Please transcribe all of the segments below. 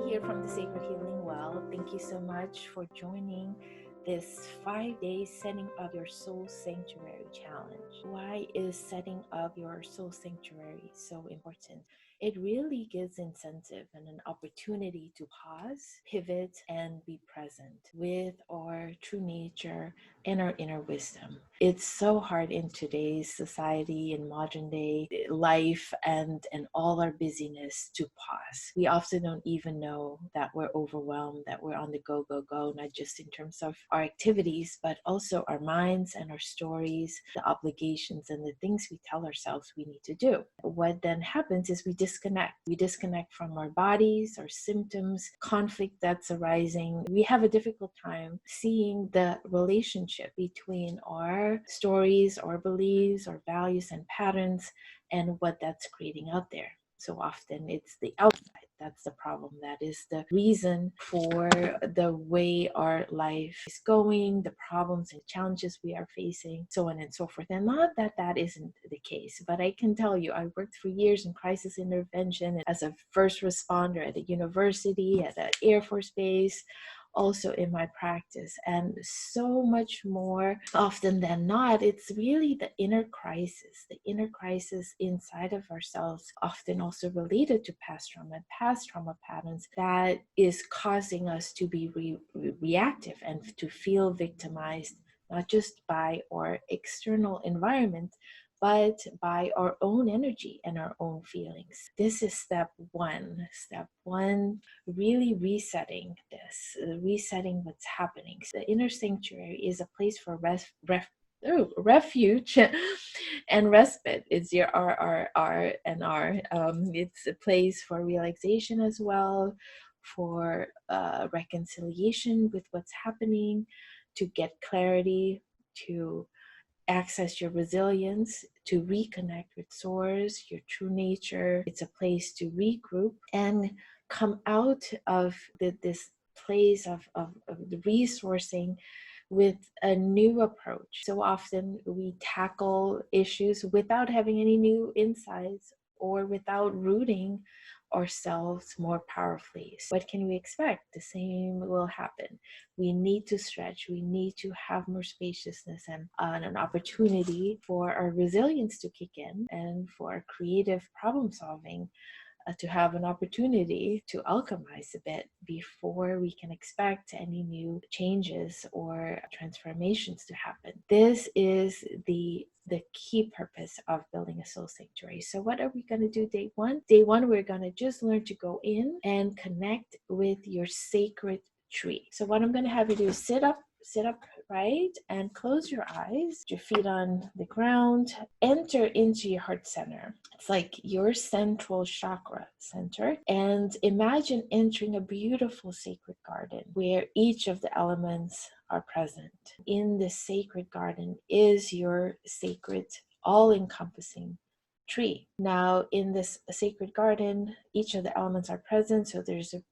here from the Sacred Healing Well. Thank you so much for joining this 5-day setting of your soul sanctuary challenge. Why is setting up your soul sanctuary so important? It really gives incentive and an opportunity to pause, pivot, and be present with our true nature and our inner wisdom. It's so hard in today's society and modern day life and all our busyness to pause. We often don't even know that we're overwhelmed, that we're on the go, not just in terms of our activities, but also our minds and our stories, the obligations and the things we tell ourselves we need to do. What then happens is we disconnect. We disconnect from our bodies, our symptoms, conflict that's arising. We have a difficult time seeing the relationship between our stories, our beliefs, our values and patterns, and what that's creating out there. So often it's the outside that's the problem. That is the reason for the way our life is going, the problems and challenges we are facing, so on and so forth. And not that that isn't the case, but I can tell you, I worked for years in crisis intervention as a first responder at a university, at an Air Force base, also in my practice. And so much more often than not, it's really the inner crisis inside of ourselves, often also related to past trauma patterns, that is causing us to be reactive and to feel victimized, not just by our external environment, but by our own energy and our own feelings. This is step one. Step one, really resetting what's happening. So the inner sanctuary is a place for refuge and respite. It's your R. It's a place for relaxation as well, for reconciliation with what's happening, to get clarity, to access your resilience, to reconnect with source, your true nature. It's a place to regroup and come out of this place of the resourcing with a new approach. So often we tackle issues without having any new insights or without rooting ourselves more powerfully. So what can we expect? The same will happen. We need to stretch. We need to have more spaciousness and an opportunity for our resilience to kick in and for our creative problem solving to have an opportunity to alchemize a bit before we can expect any new changes or transformations to happen. This is the key purpose of building a soul sanctuary. So what are we going to do day one? Day one, we're going to just learn to go in and connect with your sacred tree. So what I'm going to have you do is sit up right, and close your eyes, your feet on the ground, enter into your heart center. It's like your central chakra center, and imagine entering a beautiful sacred garden where each of the elements are present. In the sacred garden is your sacred, all-encompassing tree. Now, in this sacred garden, each of the elements are present, so there's a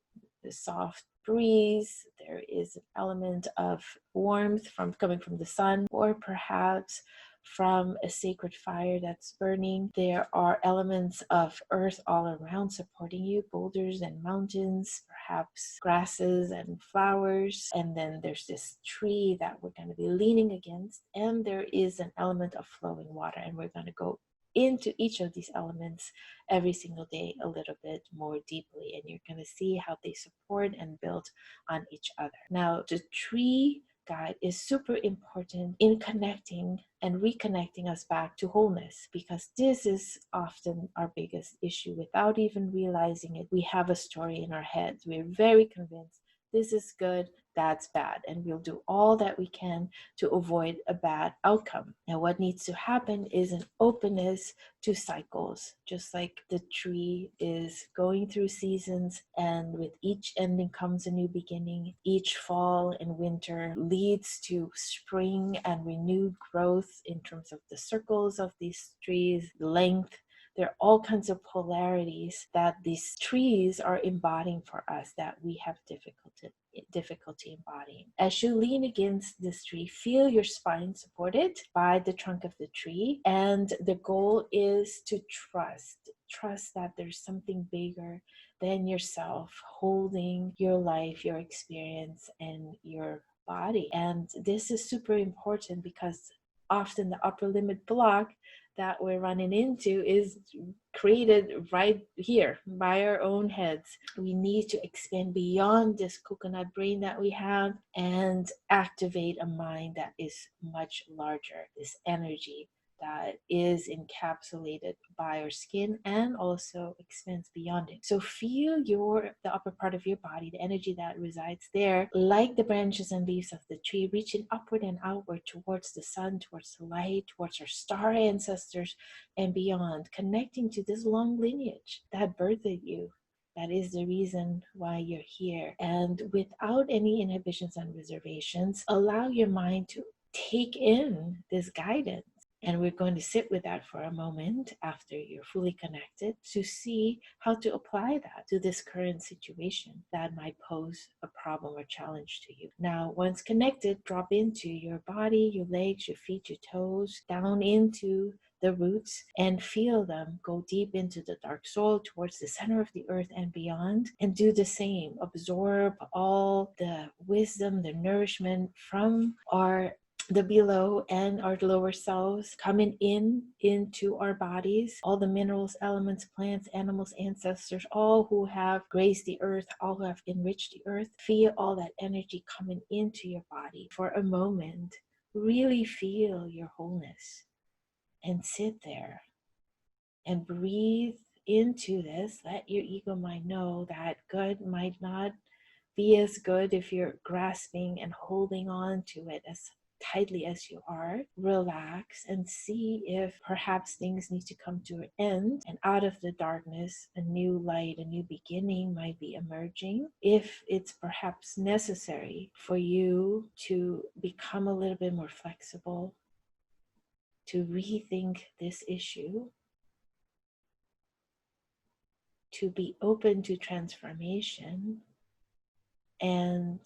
soft breeze, there is an element of warmth coming from the sun, or perhaps from a sacred fire that's burning. There are elements of earth all around supporting you, boulders and mountains, perhaps grasses and flowers. And then there's this tree that we're going to be leaning against, and there is an element of flowing water, and we're going to go into each of these elements every single day a little bit more deeply, and you're going to see how they support and build on each other. Now, the tree guide is super important in connecting and reconnecting us back to wholeness, because this is often our biggest issue. Without even realizing it, we have a story in our heads. We're very convinced this is good, that's bad, and we'll do all that we can to avoid a bad outcome. Now, what needs to happen is an openness to cycles, just like the tree is going through seasons, and with each ending comes a new beginning. Each fall and winter leads to spring and renewed growth in terms of the circles of these trees, length. There are all kinds of polarities that these trees are embodying for us that we have difficulty embodying. As you lean against this tree, feel your spine supported by the trunk of the tree, and the goal is to trust trust that there's something bigger than yourself holding your life, your experience, and your body. And this is super important because often the upper limit block that we're running into is created right here by our own heads. We need to expand beyond this coconut brain that we have and activate a mind that is much larger, this energy that is encapsulated by our skin and also expands beyond it. So feel the upper part of your body, the energy that resides there, like the branches and leaves of the tree, reaching upward and outward towards the sun, towards the light, towards our star ancestors and beyond, connecting to this long lineage that birthed you. That is the reason why you're here. And without any inhibitions and reservations, allow your mind to take in this guidance. And we're going to sit with that for a moment after you're fully connected to see how to apply that to this current situation that might pose a problem or challenge to you. Now, once connected, drop into your body, your legs, your feet, your toes, down into the roots and feel them go deep into the dark soil towards the center of the earth and beyond, and do the same. Absorb all the wisdom, the nourishment from the below and our lower selves coming into our bodies, all the minerals, elements, plants, animals, ancestors, all who have graced the earth, all who have enriched the earth. Feel all that energy coming into your body for a moment. Really feel your wholeness and sit there and breathe into this. Let your ego mind know that good might not be as good if you're grasping and holding on to it as tightly as you are. Relax and see if perhaps things need to come to an end, and out of the darkness a new light, a new beginning might be emerging. If it's perhaps necessary for you to become a little bit more flexible, to rethink this issue, to be open to transformation, and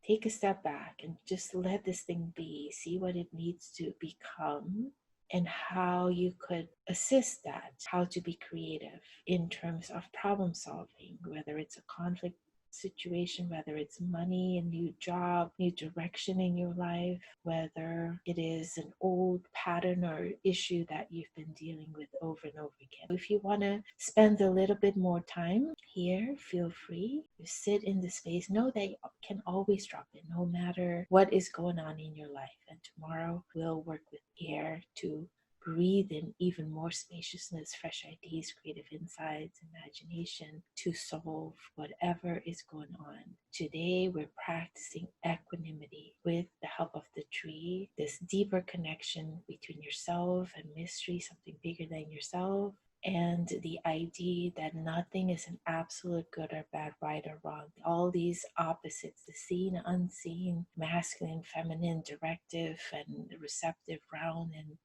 take a step back and just let this thing be. See what it needs to become and how you could assist that, how to be creative in terms of problem solving, whether it's a conflict situation, whether it's money, a new job, new direction in your life, whether it is an old pattern or issue that you've been dealing with over and over again. If you want to spend a little bit more time here, feel free to sit in the space. Know that you can always drop in no matter what is going on in your life. And tomorrow we'll work with air to breathe in even more spaciousness, fresh ideas, creative insights, imagination to solve whatever is going on. Today, we're practicing equanimity with the help of the tree, this deeper connection between yourself and mystery, something bigger than yourself, and the idea that nothing is an absolute good or bad, right or wrong. All these opposites, the seen, unseen, masculine, feminine, directive, and receptive, round and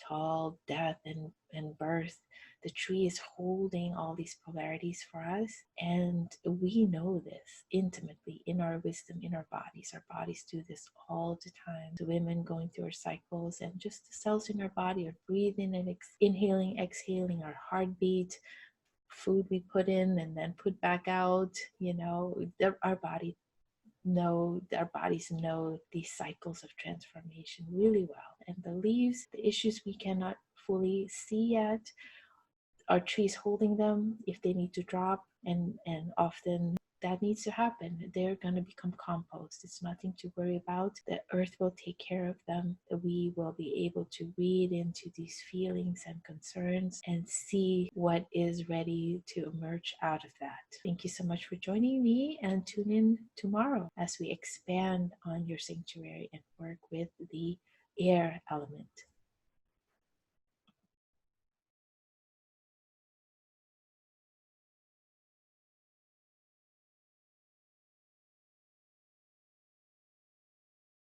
tall, death and birth. The tree is holding all these polarities for us, and we know this intimately in our wisdom, in our bodies. Our bodies do this all the time. The women going through our cycles, and just the cells in our body are breathing and inhaling, exhaling, our heartbeat, food we put in and then put back out. Our bodies know these cycles of transformation really well. And the leaves, the issues we cannot fully see yet, are trees holding them if they need to drop, and often that needs to happen. They're going to become compost. It's nothing to worry about. The earth will take care of them. We will be able to read into these feelings and concerns and see what is ready to emerge out of that. Thank you so much for joining me, and tune in tomorrow as we expand on your sanctuary and work with the air element.